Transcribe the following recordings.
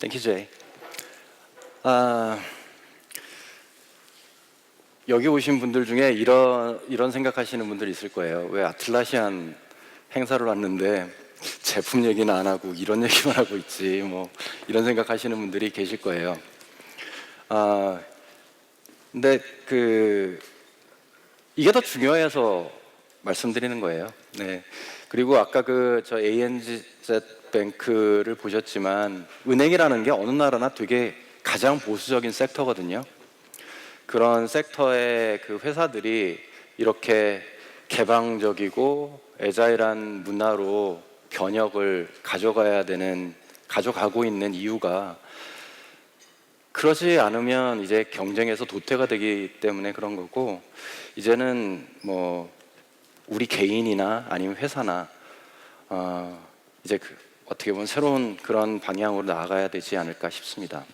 Thank you, Jay. 여기 오신 분들 중에 이런 생각하시는 분들이 있을 거예요. 왜 아틀라시안 행사를 왔는데 제품 얘기는 안 하고 이런 얘기만 하고 있지, 뭐 이런 생각하시는 분들이 계실 거예요. 근데 이게 더 중요해서 말씀드리는 거예요. 네. 그리고 아까 저 ANZ 뱅크를 보셨지만 은행이라는 게 어느 나라나 되게 가장 보수적인 섹터거든요. 그런 sek터의 그 회사들이 이렇게 개방적이고 애자일한 문화로 변혁을 가져가고 있는 이유가 그러지 않으면 이제 경쟁에서 도태가 되기 때문에 그런 거고, 이제는 뭐 우리 개인이나 아니면 회사나 이제 어떻게 보면 새로운 그런 방향으로 나아가야 되지 않을까 싶습니다.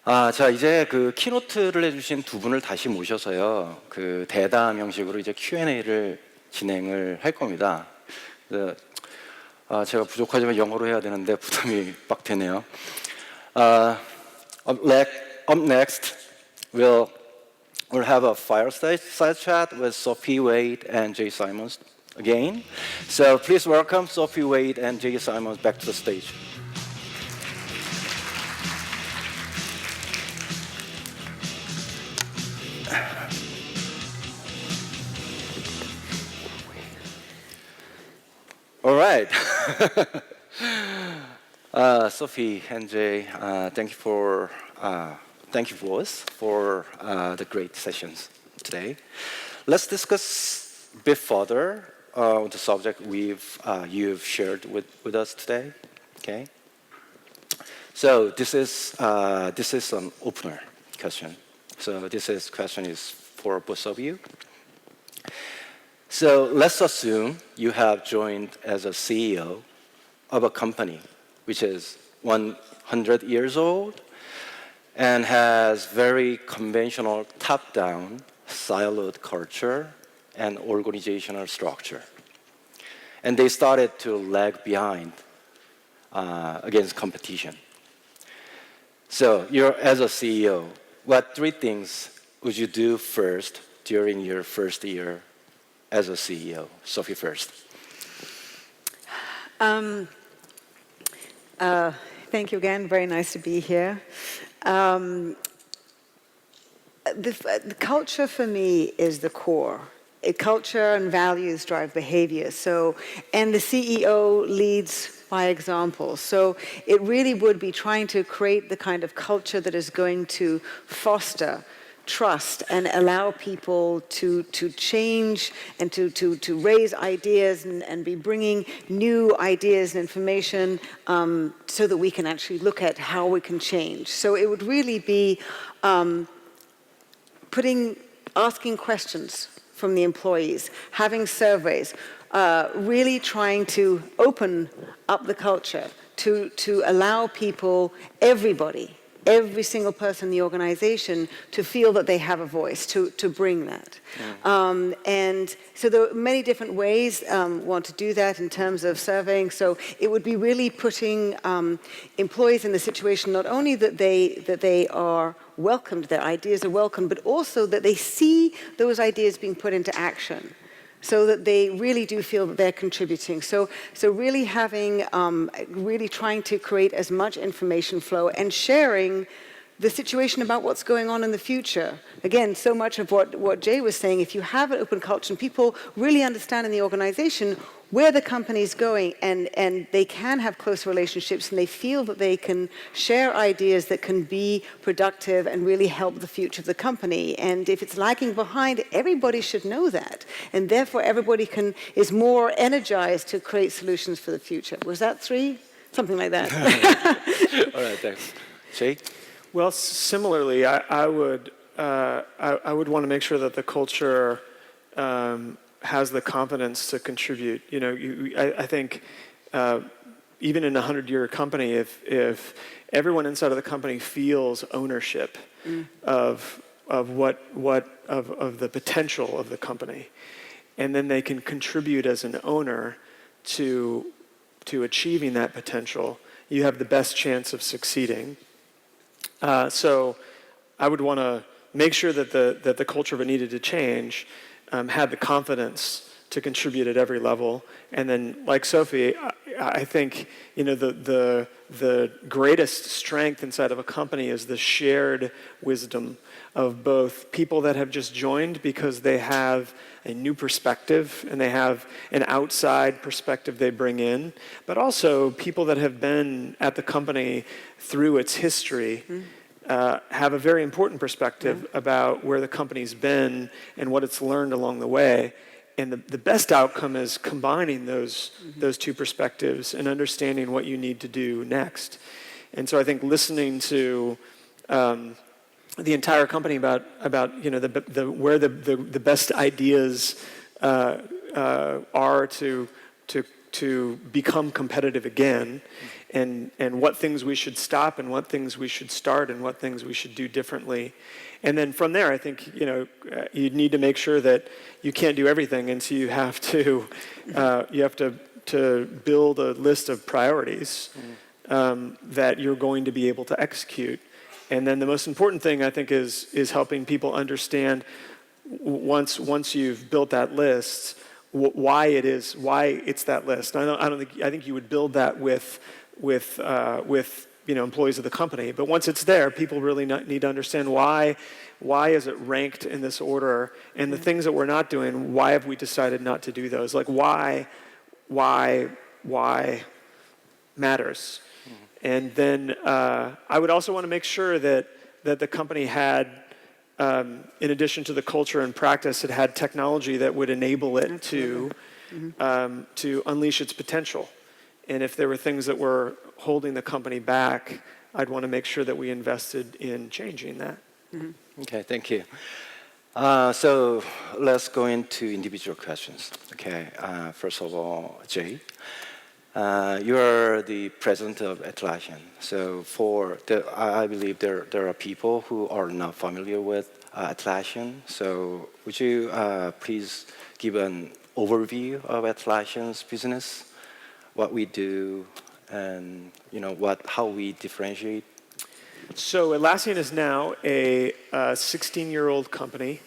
자, 이제 키노트를 해주신 두 분을 다시 모셔서요, 대담 형식으로 이제 Q&A를 진행을 할 겁니다. 제가 부족하지만 영어로 해야 되는데 부담이 빡 되네요. Up next, we'll have a fireside chat with Sophie Wade and Jay Simons again. So please welcome Sophie Wade and Jay Simons back to the stage. All right. Sophie and Jay, thank you both for the great sessions today. Let's discuss a bit further the subject you've shared with us today. Okay. So this is an opener question. So question is for both of you. So let's assume you have joined as a CEO of a company which is 100 years old and has very conventional top-down siloed culture and organizational structure. And they started to lag behind against competition. So as a CEO, what three things would you do first during your first year as a CEO? Sophie first. Thank you again. Very nice to be here. The culture for me is the core. Culture and values drive behavior. And the CEO leads by example. So it really would be trying to create the kind of culture that is going to foster trust and allow people to change and to raise ideas and be bringing new ideas and information so that we can actually look at how we can change. So it would really be asking questions from the employees, having surveys, really trying to open up the culture to allow people, every single person in the organization to feel that they have a voice, to bring that. Yeah. And so there are many different ways want to do that in terms of surveying. So it would be really putting employees in the situation not only that they are welcomed, their ideas are welcomed, but also that they see those ideas being put into action, so that they really do feel that they're contributing. So really really trying to create as much information flow and sharing the situation about what's going on in the future. Again, so much of what Jay was saying, if you have an open culture and people really understand in the organization where the company's going and they can have close relationships and they feel that they can share ideas that can be productive and really help the future of the company. And if it's lagging behind, everybody should know that. And therefore, everybody is more energized to create solutions for the future. Was that three? Something like that. All right, thanks. Jay? Well, similarly, I would want to make sure that the culture has the confidence to contribute. I think even in a 100-year company, if everyone inside of the company feels ownership of the potential of the company, and then they can contribute as an owner to achieving that potential, you have the best chance of succeeding. So I would want to make sure that the culture, if it needed to change, had the confidence to contribute at every level. And then, like Sophie, I think the greatest strength inside of a company is the shared wisdom of both people that have just joined because they have a new perspective and they have an outside perspective they bring in, but also people that have been at the company through its history. Have a very important perspective about where the company's been and what it's learned along the way. And the best outcome is combining those two perspectives and understanding what you need to do next. And so I think listening to the entire company about where the best ideas are to become competitive again, and what things we should stop and what things we should start and what things we should do differently. And then from there, I think you need to make sure that you can't do everything, and so you have to build a list of priorities that you're going to be able to execute. And then the most important thing, I think, is helping people understand once you've built that list, why it's that list. I think you would build that with employees of the company. But once it's there, people really need to understand why is it ranked in this order, and the things that we're not doing, why have we decided not to do those? Like why matters. And then I would also want to make sure that the company had, in addition to the culture and practice, it had technology that would enable it to unleash its potential. And if there were things that were holding the company back, I'd want to make sure that we invested in changing that. Okay, thank you. So let's go into individual questions. Okay, first of all, Jay. You are the president of Atlassian. So I believe there are people who are not familiar with Atlassian. So would you please give an overview of Atlassian's business, what we do, and how we differentiate? So Atlassian is now a 16-year-old company,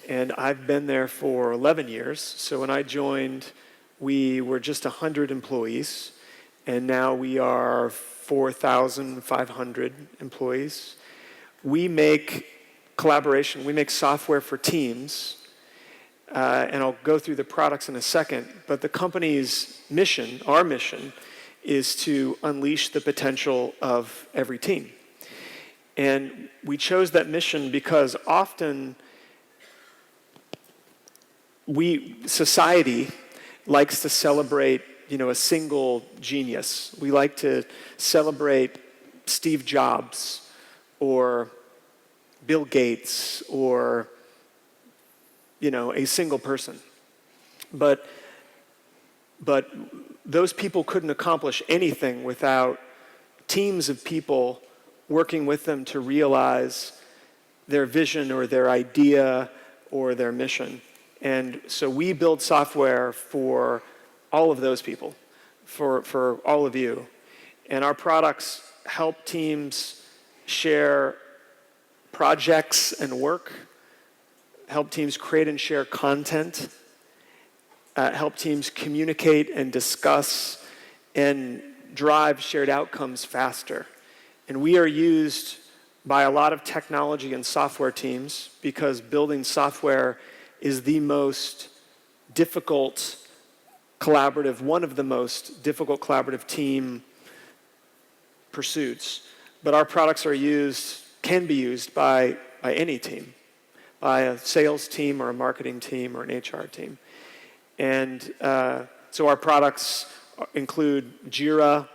and I've been there for 11 years. So when I joined, we were just 100 employees, and now we are 4,500 employees. We make collaboration. We make software for teams, and I'll go through the products in a second, but the company's mission, our mission, is to unleash the potential of every team. And we chose that mission because often society likes to celebrate, a single genius. We like to celebrate Steve Jobs or Bill Gates or, a single person. But those people couldn't accomplish anything without teams of people working with them to realize their vision or their idea or their mission. And so we build software for all of those people, for all of you. And our products help teams share projects and work, help teams create and share content, help teams communicate and discuss and drive shared outcomes faster. And we are used by a lot of technology and software teams because building software is the most difficult collaborative, one of the most difficult collaborative team pursuits. But our products can be used by any team, by a sales team or a marketing team or an HR team. And so our products include Jira,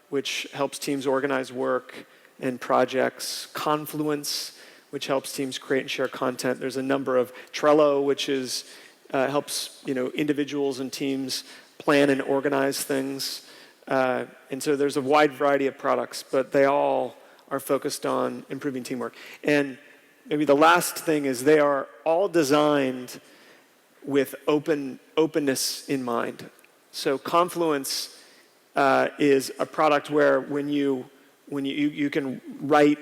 which helps teams organize work and projects, Confluence, which helps teams create and share content. There's a number of Trello, which helps individuals and teams plan and organize things. And so there's a wide variety of products, but they all are focused on improving teamwork. And maybe the last thing is they are all designed with openness in mind. So Confluence is a product where when you can write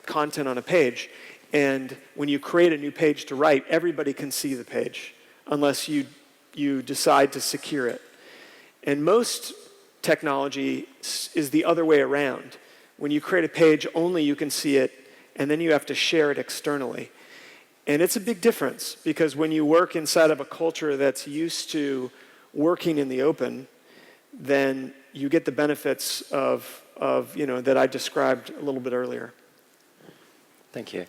content on a page, and when you create a new page to write, everybody can see the page unless you decide to secure it. And most technology is the other way around. When you create a page, only you can see it, and then you have to share it externally. And it's a big difference, because when you work inside of a culture that's used to working in the open, then you get the benefits of that I described a little bit earlier. Thank you.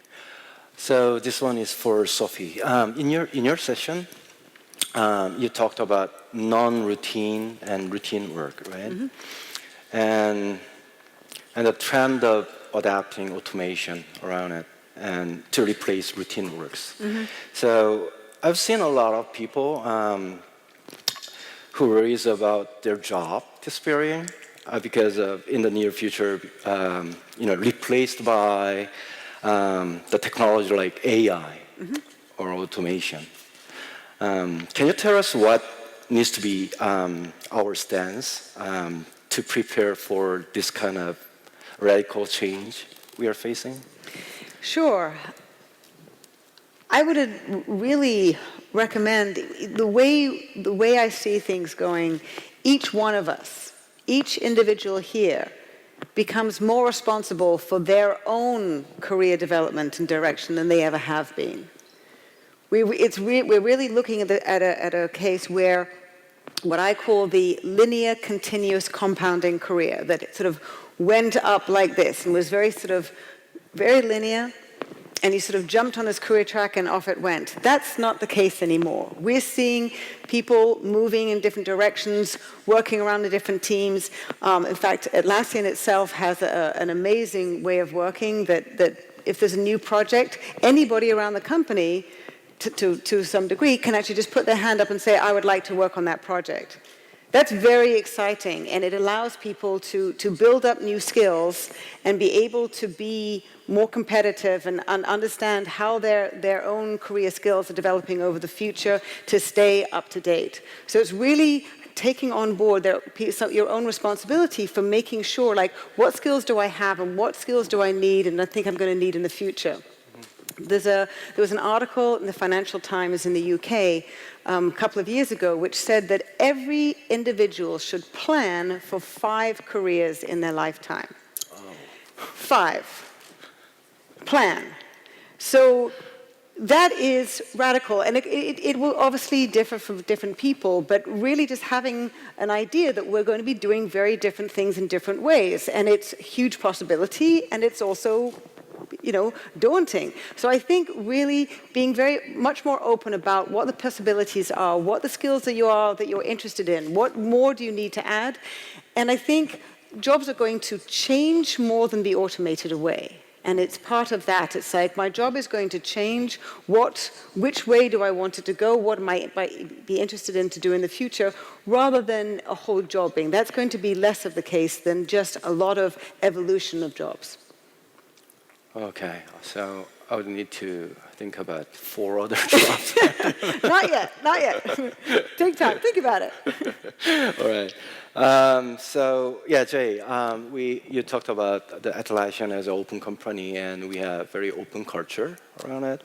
So this one is for Sophie. In your session, you talked about non-routine and routine work, right? Mm-hmm. And the trend of adapting automation around it and to replace routine works. Mm-hmm. So I've seen a lot of people who worries about their job disappearing because of in the near future, replaced by the technology like AI mm-hmm. or automation. Can you tell us what needs to be our stance to prepare for this kind of radical change we are facing? Sure. I would really recommend the way I see things going. Each one of us, each individual here, becomes more responsible for their own career development and direction than they ever have been. We're really looking at a case where what I call the linear continuous compounding career, that it sort of went up like this and was very linear, and he sort of jumped on his career track and off it went. That's not the case anymore. We're seeing people moving in different directions, working around the different teams. In fact, Atlassian itself has an amazing way of working that if there's a new project, anybody around the company, to some degree, can actually just put their hand up and say, I would like to work on that project. That's very exciting, and it allows people to build up new skills and be able to be more competitive and understand how their own career skills are developing over the future to stay up to date. So it's really taking on board your own responsibility for making sure, like, what skills do I have and what skills do I need and I think I'm going to need in the future. There was an article in the Financial Times in the UK a couple of years ago which said that every individual should plan for 5 careers in their lifetime. Oh. 5. Plan. So that is radical, and it will obviously differ from different people, but really just having an idea that we're going to be doing very different things in different ways, and it's a huge possibility, and it's also daunting. So I think really being very much more open about what the possibilities are, what the skills that you're interested in, what more do you need to add, and I think jobs are going to change more than be automated away. And it's part of that. It's like my job is going to change. Which way do I want it to go? What might be interested in to do in the future, rather than a whole jobbing. That's going to be less of the case than just a lot of evolution of jobs. Okay, so I would need to think about 4 other jobs. Not yet. Take time, think about it. All right. So yeah, Jay, you talked about the Atlassian as an open company, and we have very open culture around it.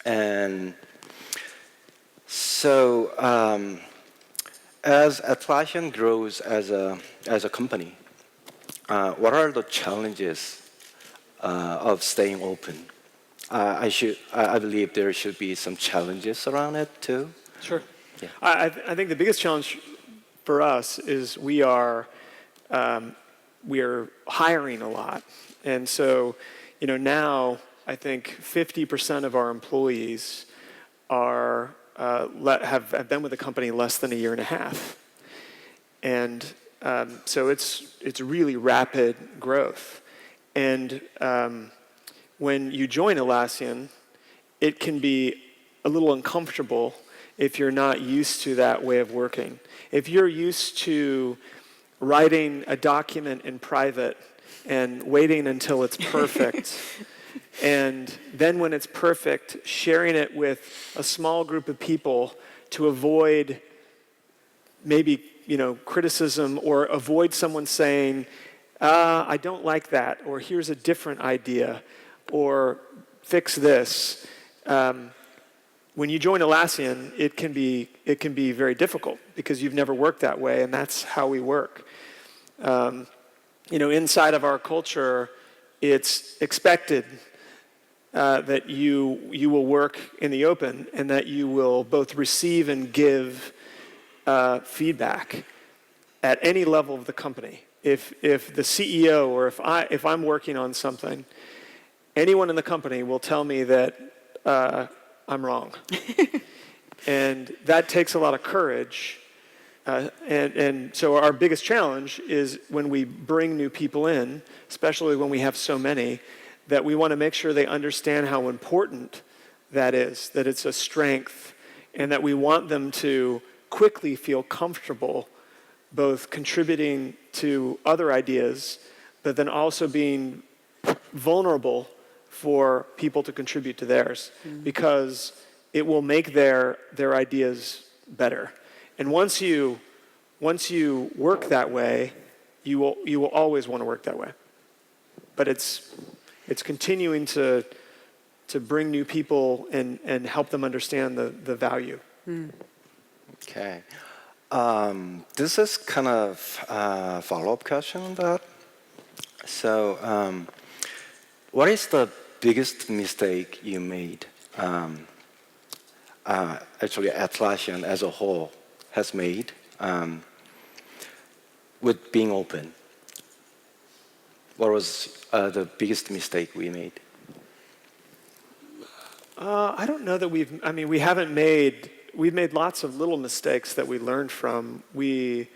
And so as Atlassian grows as a company, what are the challenges of staying open? I believe there should be some challenges around it too. Sure. Yeah. I think the biggest challenge for us is we are hiring a lot, and so now I think 50% of our employees have been with the company less than a year and a half, and so it's really rapid growth. And when you join Atlassian, it can be a little uncomfortable if you're not used to that way of working. If you're used to writing a document in private and waiting until it's perfect, and then when it's perfect, sharing it with a small group of people to avoid maybe criticism or avoid someone saying, I don't like that, or here's a different idea, or fix this. When you join Atlassian, it can be very difficult because you've never worked that way, and that's how we work. Inside of our culture, it's expected that you will work in the open and that you will both receive and give feedback at any level of the company. If the CEO or if I'm working on something, anyone in the company will tell me that I'm wrong. And that takes a lot of courage. And so our biggest challenge is when we bring new people in, especially when we have so many, that we want to make sure they understand how important that is, that it's a strength, and that we want them to quickly feel comfortable both contributing to other ideas, but then also being vulnerable for people to contribute to theirs, because it will make their ideas better. And once you work that way, you will always want to work that way. But it's continuing to bring new people and help them understand the value. Okay. This is kind of a follow-up question on that. So, what is the biggest mistake you made? Actually, Atlassian as a whole has made with being open. What was the biggest mistake we made? I don't know that we've made lots of little mistakes that we learned from. We've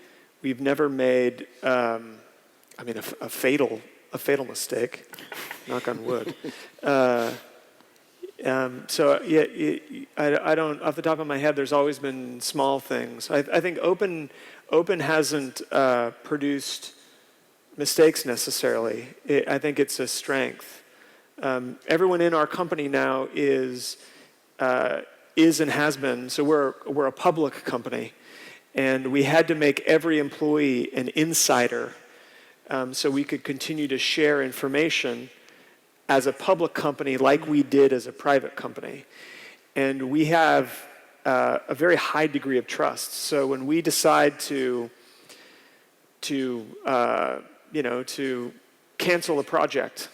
never made, a fatal mistake, knock on wood. So yeah, I don't, off the top of my head, there's always been small things. I think open hasn't produced mistakes necessarily. I think it's a strength. Everyone in our company now is and has been. So we're a public company, and we had to make every employee an insider, so we could continue to share information as a public company like we did as a private company. And we have a very high degree of trust. So when we decide to cancel a project,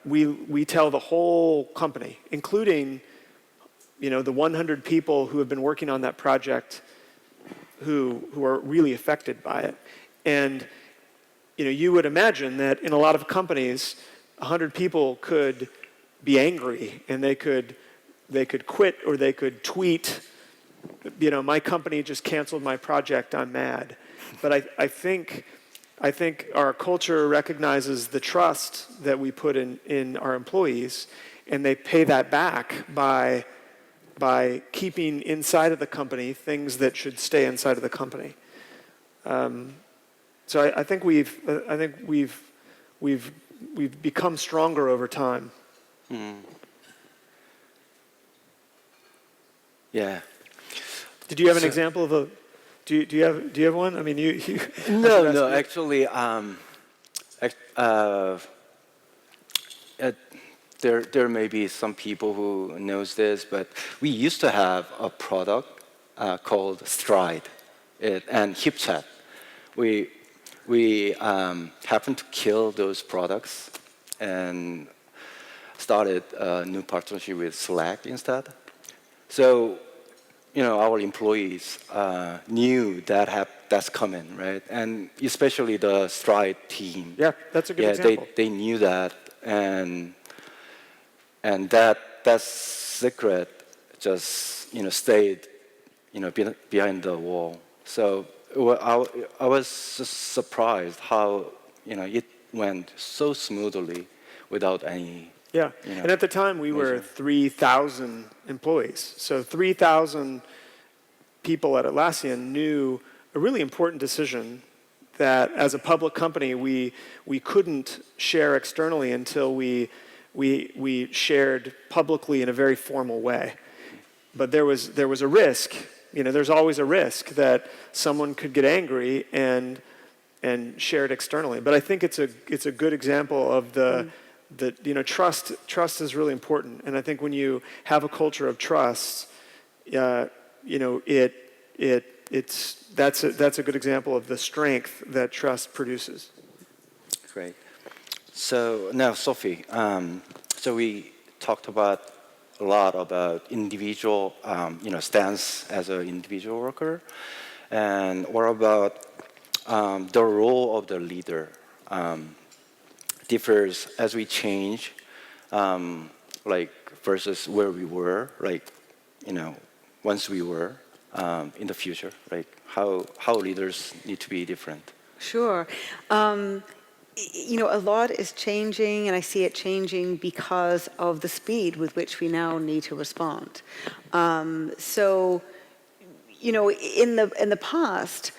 we tell the whole company, including the 100 people who have been working on that project who are really affected by it. And you would imagine that in a lot of companies, 100 people could be angry, and they could quit, or they could tweet, my company just canceled my project, I'm mad. But I think our culture recognizes the trust that we put in our employees, and they pay that back by keeping inside of the company things that should stay inside of the company. So I think we've become stronger over time. Yeah. Did you have an example of a? Do you have one? I mean, you No. Actually, there may be some people who knows this, but we used to have a product called Stride and HipChat. We happened to kill those products and started a new partnership with Slack instead. So, our employees knew that's coming, right? And especially the Stride team. Yeah, that's a good example. They knew that, and that secret just stayed behind the wall. So I was just surprised how it went so smoothly without any. Yeah, and at the time we were 3,000 employees. So 3,000 people at Atlassian knew a really important decision that as a public company we couldn't share externally until we shared publicly in a very formal way. But there was a risk There's always a risk that someone could get angry and share it externally. But I think it's a good example of trust is really important. And I think when you have a culture of trust, that's a good example of the strength that trust produces. Great. So now, Sophie, so we talked a lot about individual, stance as an individual worker, and what about the role of the leader differs as we change, versus where we were, once we were in the future, how leaders need to be different. Sure. A lot is changing, and I see it changing because of the speed with which we now need to respond. In the past,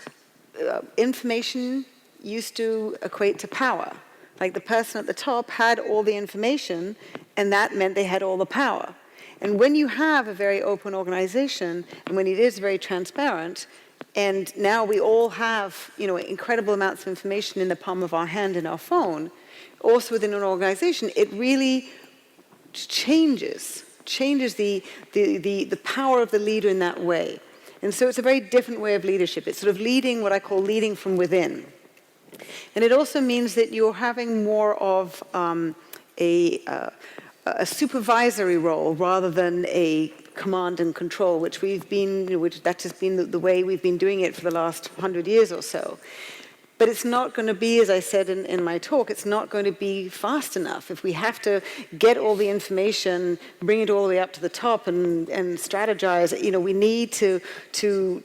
information used to equate to power. Like the person at the top had all the information, and that meant they had all the power. And when you have a very open organization, and when it is very transparent, and now we all have, incredible amounts of information in the palm of our hand in our phone, also within an organization, it really changes the power of the leader in that way. And so it's a very different way of leadership. It's sort of leading, what I call leading from within. And it also means that you're having more of a supervisory role rather than a command and control, which that has been the way we've been doing it for the last 100 years or so. But it's not going to be, as I said in my talk, it's not going to be fast enough. If we have to get all the information, bring it all the way up to the top and strategize, we need to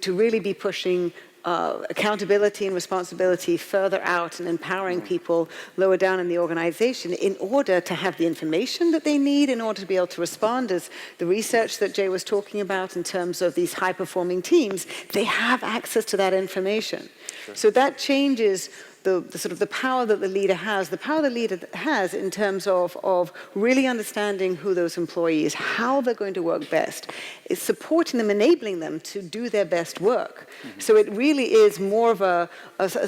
really be pushing accountability and responsibility further out and empowering people lower down in the organization in order to have the information that they need in order to be able to respond, as the research that Jay was talking about in terms of these high-performing teams, they have access to that information. Sure. So that changes the sort of the power that the leader has. The power the leader has in terms of really understanding who those employees, how they're going to work best, is supporting them, enabling them to do their best work. Mm-hmm. So it really is more of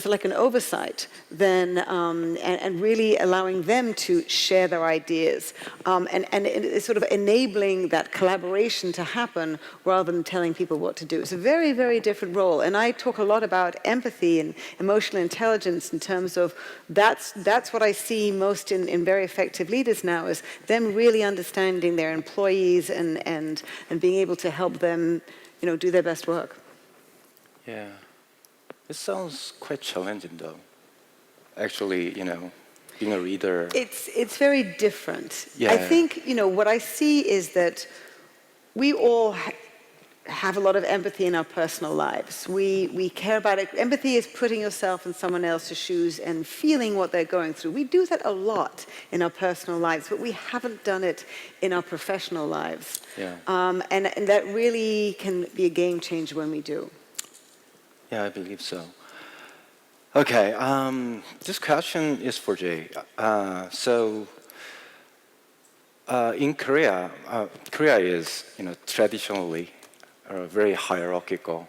like an oversight than, and really allowing them to share their ideas. And it's sort of enabling that collaboration to happen rather than telling people what to do. It's a very, very different role. And I talk a lot about empathy and emotional intelligence in terms of that's what I see most in very effective leaders now, is them really understanding their employees and being able to help them, do their best work. Yeah. It sounds quite challenging though. Actually, being a leader. It's very different. Yeah. I think, what I see is that we all have a lot of empathy in our personal lives. We care about it. Empathy is putting yourself in someone else's shoes and feeling what they're going through. We do that a lot in our personal lives, but we haven't done it in our professional lives. Yeah. And that really can be a game changer when we do. Yeah, I believe so. Okay, this question is for Jay. In Korea, Korea is, traditionally very hierarchical,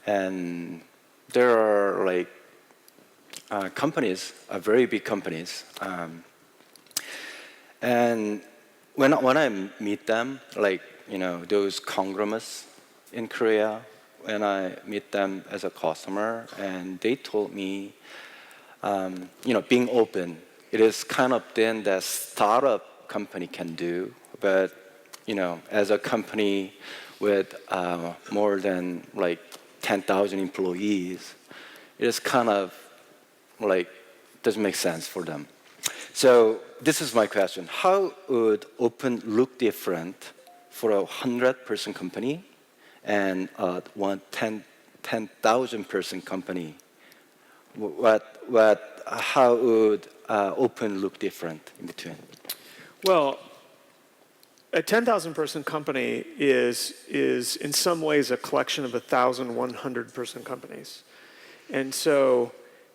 and there are companies, very big companies, and when I meet them, those conglomerates in Korea, when I meet them as a customer, and they told me, being open, it is kind of thing that startup company can do, but as a company with more than 10,000 employees, it is kind of doesn't make sense for them. So this is my question: how would open look different for a 100-person company and a 10,000 person company? How would open look different in between? Well, a 10,000 person company is in some ways a collection of 1,100 person companies. And so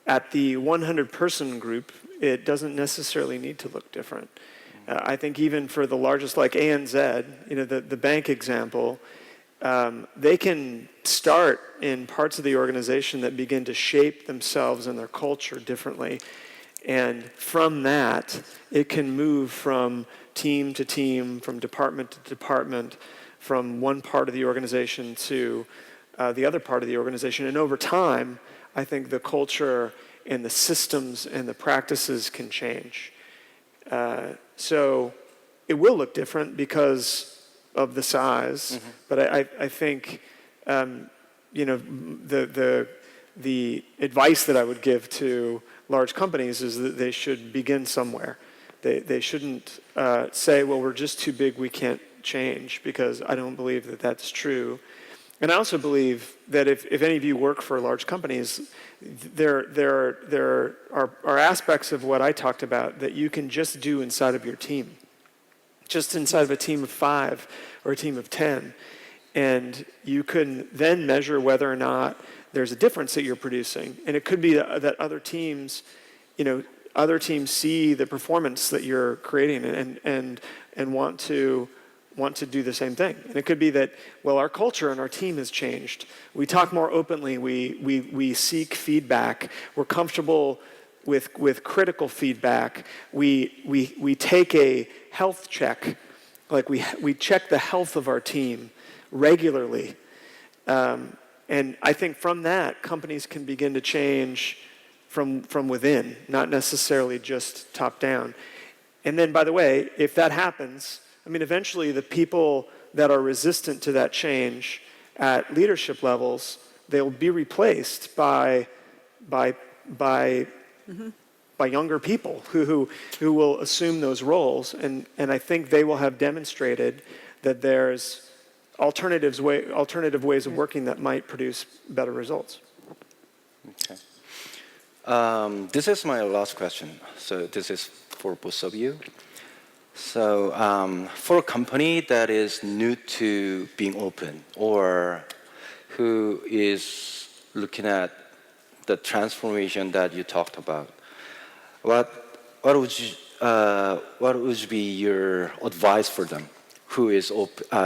at the 100 person group, it doesn't necessarily need to look different. I think even for the largest, like ANZ, the bank example, they can start in parts of the organization that begin to shape themselves and their culture differently. And from that, it can move from team to team, from department to department, from one part of the organization to the other part of the organization. And over time, I think the culture and the systems and the practices can change. So it will look different because of the size, but I think the advice that I would give to large companies is that they should begin somewhere. They shouldn't say, well, we're just too big, we can't change, because I don't believe that that's true. And I also believe that if any of you work for large companies, there are aspects of what I talked about that you can just do inside of your team, just inside of a team of 5 or a team of 10. And you can then measure whether or not there's a difference that you're producing. And it could be that other teams see the performance that you're creating and want to do the same thing. And it could be that, well, our culture and our team has changed. We talk more openly. We seek feedback. We're comfortable with critical feedback. We take a health check, like we check the health of our team regularly. And I think from that, companies can begin to change from within, not necessarily just top down. And then, by the way, if that happens, I mean, eventually the people that are resistant to that change at leadership levels, they'll be replaced by younger people who will assume those roles. And I think they will have demonstrated that there's alternative ways of working that might produce better results. Okay. This is my last question. So this is for both of you. So for a company that is new to being open, or who is looking at the transformation that you talked about, what would be your advice for them, who is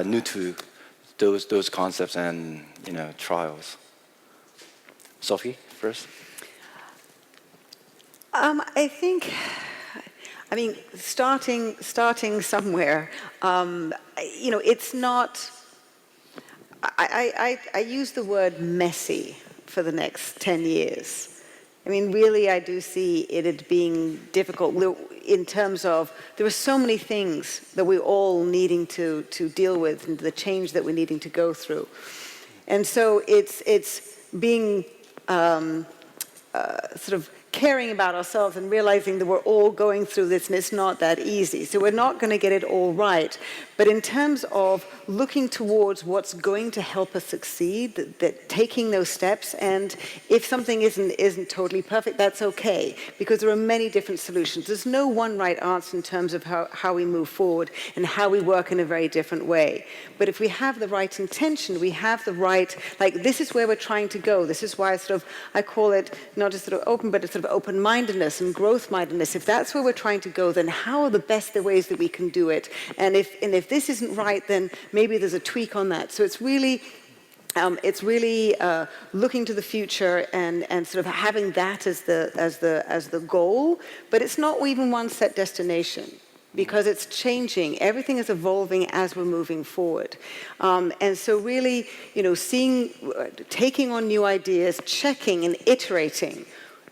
new to those concepts and trials? Sophie, first. I think, starting somewhere. It's not. I use the word messy for the next 10 years. Really, I do see it being difficult in terms of there are so many things that we're all needing to deal with, and the change that we're needing to go through. And so it's being sort of caring about ourselves and realizing that we're all going through this, and it's not that easy. So we're not going to get it all right. But in terms of looking towards what's going to help us succeed, that taking those steps, and if something isn't totally perfect, that's okay, because there are many different solutions. There's no one right answer in terms of how we move forward and how we work in a very different way. But if we have the right intention, we have the right, this is where we're trying to go. This is why I call it not just sort of open, but it's sort of open-mindedness and growth-mindedness. If that's where we're trying to go, then how are the best ways that we can do it? And if this isn't right, then maybe there's a tweak on that. So it's really looking to the future and sort of having that as the goal. But it's not even one set destination, because it's changing. Everything is evolving as we're moving forward. And so really, taking on new ideas, checking and iterating.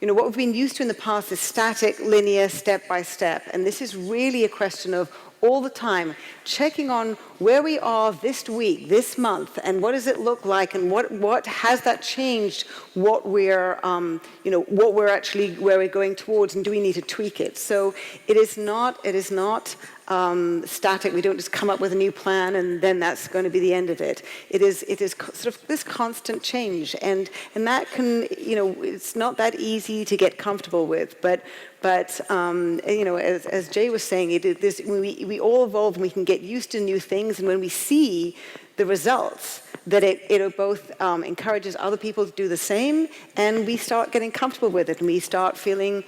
What we've been used to in the past is static, linear, step by step. And this is really a question of all the time checking on where we are this week, this month, and what does it look like, and what has that changed, what we're actually, where we're going towards, and do we need to tweak it? So it is not static. We don't just come up with a new plan and then that's going to be the end of it. It is sort of this constant change, and that can, it's not that easy to get comfortable with, but as Jay was saying, we we all evolve and we can get used to new things. And when we see the results, that it both encourages other people to do the same, and we start getting comfortable with it, and we start feeling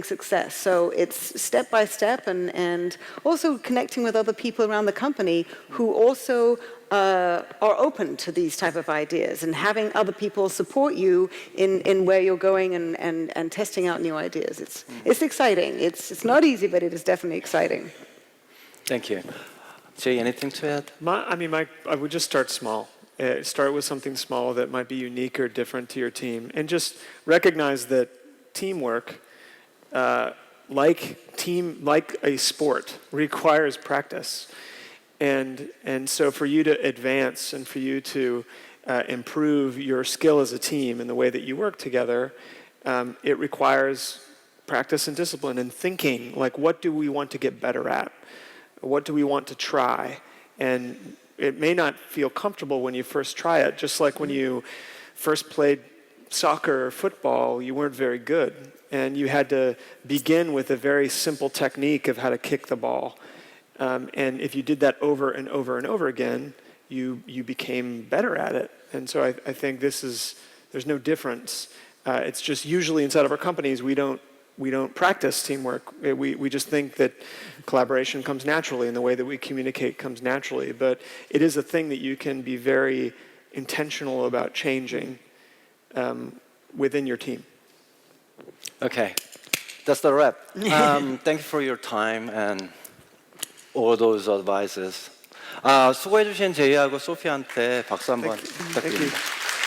success. So it's step by step, and also connecting with other people around the company who also are open to these type of ideas, and having other people support you in where you're going and testing out new ideas. It's exciting. It's not easy, but it is definitely exciting. Thank you. Jay, anything to add? I would just start small. Start with something small that might be unique or different to your team, and just recognize that teamwork, like a sport, requires practice. And so for you to advance and for you to improve your skill as a team and the way that you work together, it requires practice and discipline and thinking, like, what do we want to get better at? What do we want to try? And it may not feel comfortable when you first try it, just like when you first played soccer or football, you weren't very good. And you had to begin with a very simple technique of how to kick the ball. And if you did that over and over and over again, you became better at it. And so I think there's no difference. It's just usually inside of our companies, we don't practice teamwork. We just think that collaboration comes naturally, and the way that we communicate comes naturally. But it is a thing that you can be very intentional about changing within your team. Okay, that's the wrap. Thank you for your time and all those advices. 수고해주신 제이하고 소피한테 박수 한번 부탁드립니다.